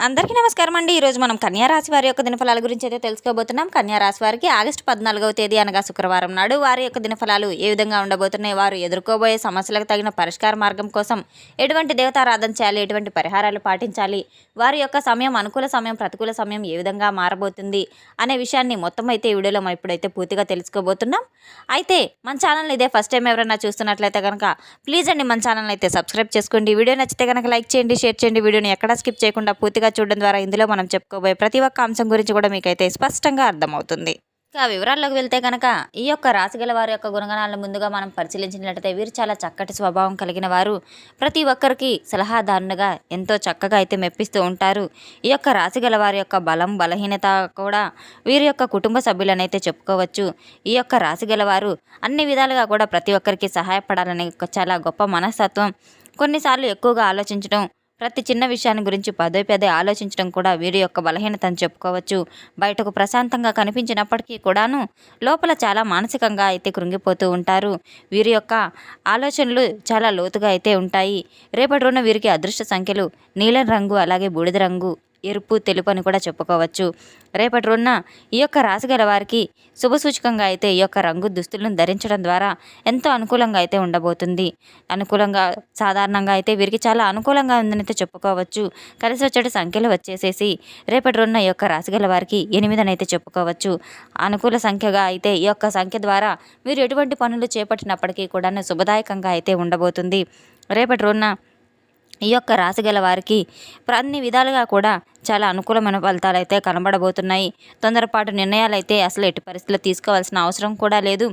అందరికీ నమస్కారం అండి. ఈరోజు మనం కన్యా రాశి వారి యొక్క దినఫలాల గురించి అయితే తెలుసుకోబోతున్నాం. కన్యా రాశి వారికి ఆగస్టు 14వ తేదీ అనగా శుక్రవారం నాడు వారి యొక్క దినఫలాలు ఏ విధంగా ఉండబోతున్నాయి, వారు ఎదుర్కోబోయే సమస్యలకు తగిన పరిష్కార మార్గం కోసం ఎటువంటి దేవతారాధన చేయాలి, ఎటువంటి పరిహారాలు పాటించాలి, వారి యొక్క సమయం అనుకూల సమయం ప్రతికూల సమయం ఏ విధంగా మారబోతుంది అనే విషయాన్ని మొత్తం అయితే ఈ వీడియోలో మనం ఇప్పుడైతే పూర్తిగా తెలుసుకోబోతున్నాం. అయితే మన ఛానల్ ఇదే ఫస్ట్ టైం ఎవరైనా చూస్తున్నట్లయితే కనుక ప్లీజ్ అండి మన ఛానల్ అయితే సబ్స్క్రైబ్ చేసుకోండి. వీడియో నచ్చితే కనుక లైక్ చేయండి, షేర్ చేయండి. వీడియోని ఎక్కడా స్కిప్ చేయకుండా పూర్తిగా చూడడం ద్వారా ఇందులో మనం చెప్పుకోబోయే ప్రతి ఒక్క అంశం గురించి కూడా మీకైతే స్పష్టంగా అర్థమవుతుంది. ఇక వివరాల్లోకి వెళ్తే కనుక ఈ యొక్క రాశి గల వారి యొక్క గుణగణాలను ముందుగా మనం పరిశీలించినట్లయితే వీరు చాలా చక్కటి స్వభావం కలిగిన వారు. ప్రతి ఒక్కరికి సలహాదారునిగా ఎంతో చక్కగా అయితే మెప్పిస్తూ ఉంటారు. ఈ యొక్క రాశి గల వారి యొక్క బలం బలహీనత కూడా వీరి యొక్క కుటుంబ సభ్యులనైతే చెప్పుకోవచ్చు. ఈ యొక్క రాశి గల వారు అన్ని విధాలుగా కూడా ప్రతి ఒక్కరికి సహాయపడాలనే చాలా గొప్ప మనస్తత్వం. కొన్నిసార్లు ఎక్కువగా ఆలోచించడం, ప్రతి చిన్న విషయాన్ని గురించి పదే పదే ఆలోచించడం కూడా వీరి యొక్క బలహీనత అని చెప్పుకోవచ్చు. బయటకు ప్రశాంతంగా కనిపించినప్పటికీ కూడాను లోపల చాలా మానసికంగా అయితే కృంగిపోతూ ఉంటారు. వీరి యొక్క ఆలోచనలు చాలా లోతుగా అయితే ఉంటాయి. రేపటి రోజున వీరికి అదృష్ట సంఖ్యలు నీలం రంగు, అలాగే బూడిద రంగు, ఎరుపు, తెలుపు అని కూడా చెప్పుకోవచ్చు. రేపటి రోజున ఈ యొక్క రాశి గల వారికి శుభసూచకంగా అయితే ఈ యొక్క రంగు దుస్తులను ధరించడం ద్వారా ఎంతో అనుకూలంగా అయితే ఉండబోతుంది. అనుకూలంగా సాధారణంగా అయితే వీరికి చాలా అనుకూలంగా ఉందని అయితే చెప్పుకోవచ్చు. కలిసి వచ్చే సంఖ్యలు వచ్చేసేసి రేపటి రోజున ఈ యొక్క రాశి గల వారికి 8 అయితే చెప్పుకోవచ్చు. అనుకూల సంఖ్యగా అయితే ఈ యొక్క సంఖ్య ద్వారా మీరు ఎటువంటి పనులు చేపట్టినప్పటికీ కూడా శుభదాయకంగా అయితే ఉండబోతుంది. రేపటి రోజున ఈ యొక్క రాశి గల వారికి అన్ని విధాలుగా కూడా చాలా అనుకూలమైన ఫలితాలు అయితే కనబడబోతున్నాయి. తొందరపాటు నిర్ణయాలు అయితే అసలు ఎట్టి పరిస్థితుల్లో తీసుకోవాల్సిన అవసరం కూడా లేదు.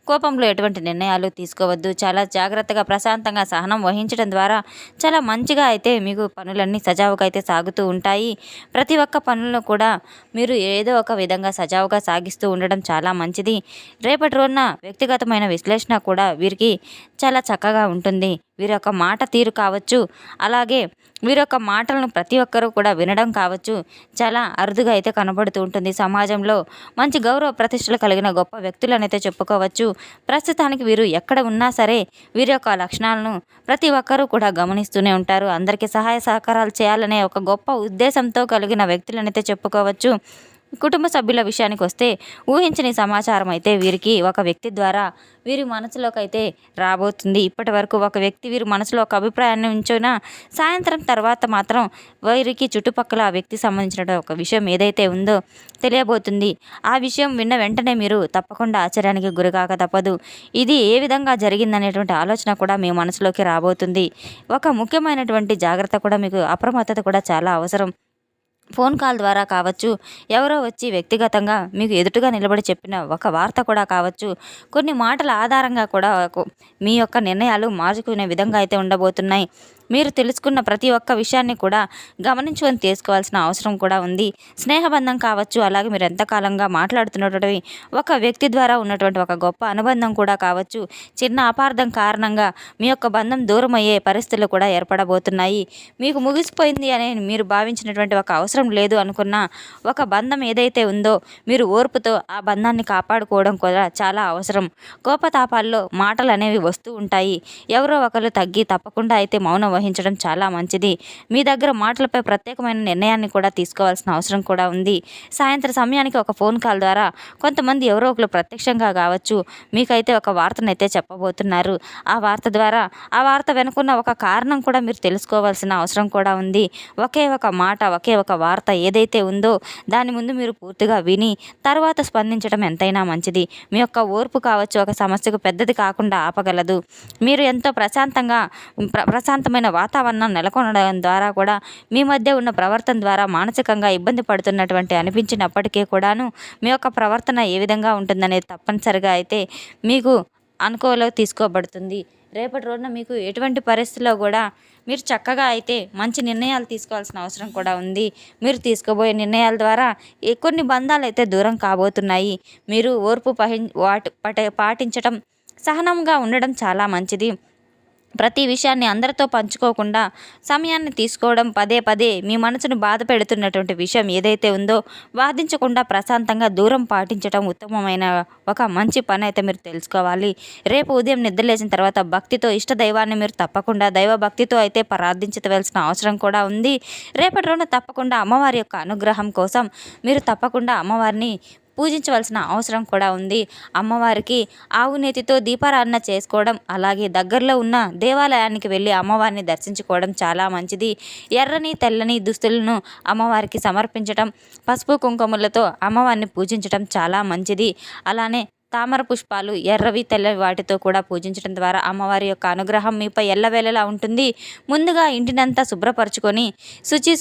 కోపంలో ఎటువంటి నిర్ణయాలు తీసుకోవద్దు. చాలా జాగ్రత్తగా ప్రశాంతంగా సహనం వహించడం ద్వారా చాలా మంచిగా అయితే మీకు పనులన్నీ సజావుగా అయితే సాగుతూ ఉంటాయి. ప్రతి ఒక్క పనులను కూడా మీరు ఏదో ఒక విధంగా సజావుగా సాగిస్తూ ఉండడం చాలా మంచిది. రేపటి రోజున వ్యక్తిగతమైన విశ్లేషణ కూడా వీరికి చాలా చక్కగా ఉంటుంది. వీరి యొక్క మాట తీరు కావచ్చు, అలాగే వీరి యొక్క మాటలను ప్రతి ఒక్కరూ కూడా వినడం కావచ్చు, చాలా అరుదుగా అయితే కనబడుతూ ఉంటుంది. సమాజంలో మంచి గౌరవ ప్రతిష్టలు కలిగిన గొప్ప వ్యక్తులనైతే చెప్పుకోవచ్చు. ప్రస్తుతానికి వీరు ఎక్కడ ఉన్నా సరే వీరి యొక్క లక్షణాలను ప్రతి ఒక్కరూ కూడా గమనిస్తూనే ఉంటారు. అందరికీ సహాయ సహకారాలు చేయాలనే ఒక గొప్ప ఉద్దేశంతో కలిగిన వ్యక్తులనైతే చెప్పుకోవచ్చు. కుటుంబ సభ్యుల విషయానికి వస్తే ఊహించని సమాచారం అయితే వీరికి ఒక వ్యక్తి ద్వారా వీరి మనసులోకి అయితే రాబోతుంది. ఇప్పటి వరకు ఒక వ్యక్తి వీరి మనసులో ఒక అభిప్రాయాన్ని ఉంచినా సాయంత్రం తర్వాత మాత్రం వీరికి చుట్టుపక్కల ఆ వ్యక్తి సంబంధించిన ఒక విషయం ఏదైతే ఉందో తెలియబోతుంది. ఆ విషయం విన్న వెంటనే మీరు తప్పకుండా ఆశ్చర్యానికి గురికాక తప్పదు. ఇది ఏ విధంగా జరిగిందనేటువంటి ఆలోచన కూడా మీ మనసులోకి రాబోతుంది. ఒక ముఖ్యమైనటువంటి జాగ్రత్త కూడా మీకు అప్రమత్తత కూడా చాలా అవసరం. ఫోన్ కాల్ ద్వారా కావచ్చు, ఎవరో వచ్చి వ్యక్తిగతంగా మీకు ఎదుటుగా నిలబడి చెప్పిన ఒక వార్త కూడా కావచ్చు, కొన్ని మాటల ఆధారంగా కూడా మీ యొక్క నిర్ణయాలు మార్చుకునే విధంగా అయితే ఉండబోతున్నాయి. మీరు తెలుసుకున్న ప్రతి ఒక్క విషయాన్ని కూడా గమనించుకొని తీసుకోవాల్సిన అవసరం కూడా ఉంది. స్నేహబంధం కావచ్చు, అలాగే మీరు ఎంతకాలంగా మాట్లాడుతున్నటువంటి ఒక వ్యక్తి ద్వారా ఉన్నటువంటి ఒక గొప్ప అనుబంధం కూడా కావచ్చు, చిన్న అపార్థం కారణంగా మీ యొక్క బంధం దూరం అయ్యే పరిస్థితులు కూడా ఏర్పడబోతున్నాయి. మీకు ముగిసిపోయింది అని మీరు భావించినటువంటి ఒక అవసరం లేదు అనుకున్న ఒక బంధం ఏదైతే ఉందో మీరు ఓర్పుతో ఆ బంధాన్ని కాపాడుకోవడం కూడా చాలా అవసరం. కోపతాపాల్లో మాటలు అనేవి వస్తూ ఉంటాయి. ఎవరో ఒకరు తగ్గి తప్పకుండా అయితే మౌనం వహించడం చాలా మంచిది. మీ దగ్గర మాటలపై ప్రత్యేకమైన నిర్ణయాన్ని కూడా తీసుకోవాల్సిన అవసరం కూడా ఉంది. సాయంత్రం సమయానికి ఒక ఫోన్ కాల్ ద్వారా కొంతమంది ఎవరో ఒకరు ప్రత్యక్షంగా కావచ్చు మీకైతే ఒక వార్తనైతే చెప్పబోతున్నారు. ఆ వార్త ద్వారా ఆ వార్త వెనుకున్న ఒక కారణం కూడా మీరు తెలుసుకోవాల్సిన అవసరం కూడా ఉంది. ఒకే ఒక మాట, ఒకే ఒక వార్త ఏదైతే ఉందో దాని ముందు మీరు పూర్తిగా విని తర్వాత స్పందించడం ఎంతైనా మంచిది. మీ యొక్క ఓర్పు కావచ్చు ఒక సమస్యకు పెద్దది కాకుండా ఆపగలదు. మీరు ఎంతో ప్రశాంతమైన వాతావరణం నెలకొనడం ద్వారా కూడా మీ మధ్య ఉన్న ప్రవర్తన ద్వారా మానసికంగా ఇబ్బంది పడుతున్నటువంటి అనిపించినప్పటికీ కూడాను మీ యొక్క ప్రవర్తన ఏ విధంగా ఉంటుందనేది తప్పనిసరిగా అయితే మీకు అనుకోలోకి తీసుకోబడుతుంది. రేపటి రోజున మీకు ఎటువంటి పరిస్థితుల్లో కూడా మీరు చక్కగా అయితే మంచి నిర్ణయాలు తీసుకోవాల్సిన అవసరం కూడా ఉంది. మీరు తీసుకోబోయే నిర్ణయాల ద్వారా కొన్ని బంధాలు అయితే దూరం కాబోతున్నాయి. మీరు ఓర్పు పాటించడం, సహనంగా ఉండడం చాలా మంచిది. ప్రతి విషయాన్ని అందరితో పంచుకోకుండా సమయాన్ని తీసుకోవడం, పదే పదే మీ మనసును బాధ పెడుతున్నటువంటి విషయం ఏదైతే ఉందో వాదించకుండా ప్రశాంతంగా దూరం పాటించడం ఉత్తమమైన ఒక మంచి పని అయితే మీరు తెలుసుకోవాలి. రేపు ఉదయం నిద్రలేచిన తర్వాత భక్తితో ఇష్ట దైవాన్ని మీరు తప్పకుండా దైవ భక్తితో అయితే ప్రార్థించవలసిన అవసరం కూడా ఉంది. రేపటి రోజున తప్పకుండా అమ్మవారి యొక్క అనుగ్రహం కోసం మీరు తప్పకుండా అమ్మవారిని పూజించవలసిన అవసరం కూడా ఉంది. అమ్మవారికి ఆవు నేతితో దీపారాధన చేసుకోవడం, అలాగే దగ్గరలో ఉన్న దేవాలయానికి వెళ్ళి అమ్మవారిని దర్శించుకోవడం చాలా మంచిది. ఎర్రని తెల్లని దుస్తులను అమ్మవారికి సమర్పించడం, పసుపు కుంకుమలతో అమ్మవారిని పూజించడం చాలా మంచిది. అలానే తామర పుష్పాలు ఎర్రవి తెల్లవి వాటితో కూడా పూజించడం ద్వారా అమ్మవారి యొక్క అనుగ్రహం మీపై ఎల్లవేళలా ఉంటుంది. ముందుగా ఇంటినంతా శుభ్రపరచుకొని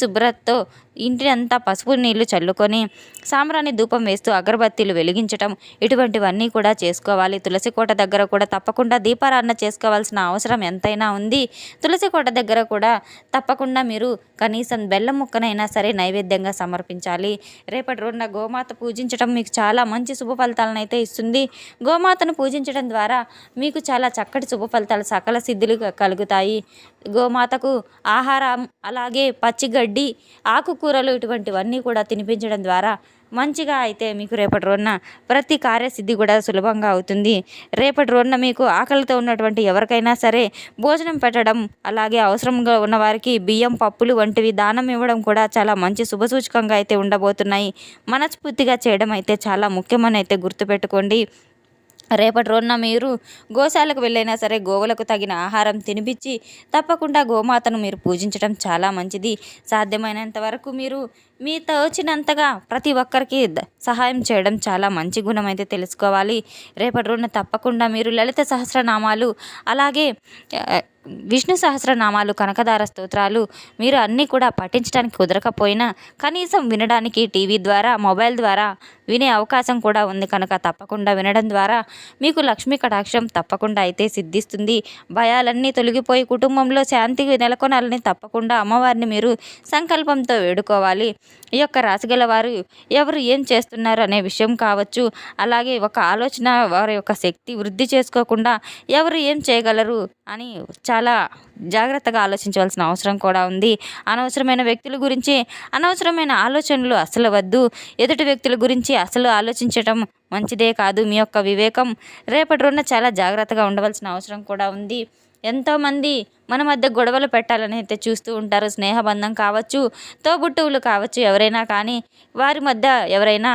శుభ్రతతో ఇంటినంతా పసుపు నీళ్లు చల్లుకొని సాంబ్రాణి ధూపం వేస్తూ అగరబత్తీలు వెలిగించటం, ఇటువంటివన్నీ కూడా చేసుకోవాలి. తులసి కోట దగ్గర కూడా తప్పకుండా దీపారాధన చేసుకోవాల్సిన అవసరం ఎంతైనా ఉంది. తులసి కోట దగ్గర కూడా తప్పకుండా మీరు కనీసం బెల్లం ముక్కనైనా సరే నైవేద్యంగా సమర్పించాలి. రేపటి రోజున గోమాత పూజించడం మీకు చాలా మంచి శుభ ఫలితాలను అయితే ఇస్తుంది. గోమాతను పూజించడం ద్వారా మీకు చాలా చక్కటి శుభ ఫలితాలు, సకల సిద్ధులు కలుగుతాయి. గోమాతకు ఆహారం, అలాగే పచ్చిగడ్డి, ఆకుకూరలు ఇటువంటివన్నీ కూడా తినిపించడం ద్వారా మంచిగా అయితే మీకు రేపటి రోజున ప్రతి కార్యసిద్ధి కూడా సులభంగా అవుతుంది. రేపటి రోజున మీకు ఆకలితో ఉన్నటువంటి ఎవరికైనా సరే భోజనం పెట్టడం, అలాగే అవసరంగా ఉన్న వారికి బియ్యం, పప్పులు వంటివి దానం ఇవ్వడం కూడా చాలా మంచి శుభసూచకంగా అయితే ఉండబోతున్నాయి. మనస్ఫూర్తిగా చేయడం అయితే చాలా ముఖ్యమని అయితే గుర్తుపెట్టుకోండి. రేపటి రోజున మీరు గోశాలకు వెళ్ళైనా సరే గోవులకు తగిన ఆహారం తినిపించి తప్పకుండా గోమాతను మీరు పూజించడం చాలా మంచిది. సాధ్యమైనంత వరకు మీరు మీతో వచ్చినంతగా ప్రతి ఒక్కరికి సహాయం చేయడం చాలా మంచి గుణం అయితే తెలుసుకోవాలి. రేపటి రోజున తప్పకుండా మీరు లలిత సహస్రనామాలు, అలాగే విష్ణు సహస్రనామాలు, కనకదార స్తోత్రాలు మీరు అన్నీ కూడా పఠించడానికి కుదరకపోయినా కనీసం వినడానికి టీవీ ద్వారా, మొబైల్ ద్వారా వినే అవకాశం కూడా ఉంది కనుక తప్పకుండా వినడం ద్వారా మీకు లక్ష్మీ కటాక్షం తప్పకుండా అయితే సిద్ధిస్తుంది. భయాలన్నీ తొలగిపోయి కుటుంబంలో శాంతి నెలకొనాలని తప్పకుండా అమ్మవారిని మీరు సంకల్పంతో వేడుకోవాలి. ఈ యొక్క రాశిగల వారు ఎవరు ఏం చేస్తున్నారు అనే విషయం కావచ్చు, అలాగే ఒక ఆలోచన వారి యొక్క శక్తి వృద్ధి చేసుకోకుండా ఎవరు ఏం చేయగలరు అని చాలా జాగ్రత్తగా ఆలోచించవలసిన అవసరం కూడా ఉంది. అనవసరమైన వ్యక్తుల గురించి అనవసరమైన ఆలోచనలు అసలు వద్దు. ఎదుటి వ్యక్తుల గురించి అసలు ఆలోచించటం మంచిదే కాదు. మీ యొక్క వివేకం రేపటి రోజున చాలా జాగ్రత్తగా ఉండవలసిన అవసరం కూడా ఉంది. ఎంతోమంది మన మధ్య గొడవలు పెట్టాలని అయితే చూస్తూ ఉంటారు. స్నేహబంధం కావచ్చు, తోబుట్టువులు కావచ్చు, ఎవరైనా కానీ వారి మధ్య ఎవరైనా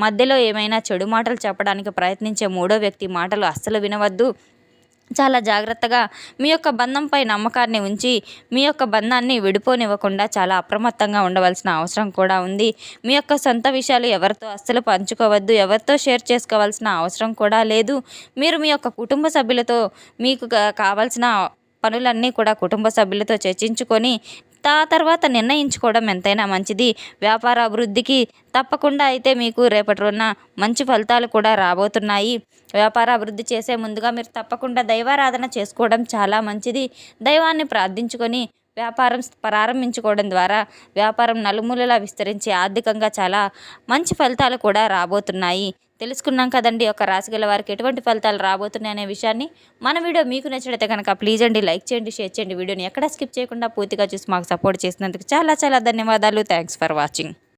మధ్యలో ఏమైనా చెడు మాటలు చెప్పడానికి ప్రయత్నించే మూడో వ్యక్తి మాటలు అస్సలు వినవద్దు. చాలా జాగ్రత్తగా మీ యొక్క బంధంపై నమ్మకాన్ని ఉంచి మీ యొక్క బంధాన్ని విడిపోనివ్వకుండా చాలా అప్రమత్తంగా ఉండవలసిన అవసరం కూడా ఉంది. మీ యొక్క సొంత విషయాలు ఎవరితో అస్సలు పంచుకోవద్దు. ఎవరితో షేర్ చేసుకోవాల్సిన అవసరం కూడా లేదు. మీరు మీ యొక్క కుటుంబ సభ్యులతో మీకు కావాల్సిన పనులన్నీ కూడా కుటుంబ సభ్యులతో చర్చించుకొని తర్వాత నిర్ణయించుకోవడం ఎంతైనా మంచిది. వ్యాపార అభివృద్ధికి తప్పకుండా అయితే మీకు రేపటి రోజున మంచి ఫలితాలు కూడా రాబోతున్నాయి. వ్యాపార అభివృద్ధి చేసే ముందుగా మీరు తప్పకుండా దైవారాధన చేసుకోవడం చాలా మంచిది. దైవాన్ని ప్రార్థించుకొని వ్యాపారం ప్రారంభించుకోవడం ద్వారా వ్యాపారం నలుమూలలా విస్తరించి ఆర్థికంగా చాలా మంచి ఫలితాలు కూడా రాబోతున్నాయి. తెలుసుకున్నాం కదండి ఒక రాశి గల వారికి ఎటువంటి ఫలితాలు రాబోతున్నాయి అనే విషయాన్ని. మన వీడియో మీకు నచ్చినట్లయితే కనుక ప్లీజ్ అండి లైక్ చేయండి, షేర్ చేయండి. వీడియోని ఎక్కడ స్కిప్ చేయకుండా పూర్తిగా చూసి మాకు సపోర్ట్ చేసినందుకు చాలా చాలా ధన్యవాదాలు. Thanks for watching.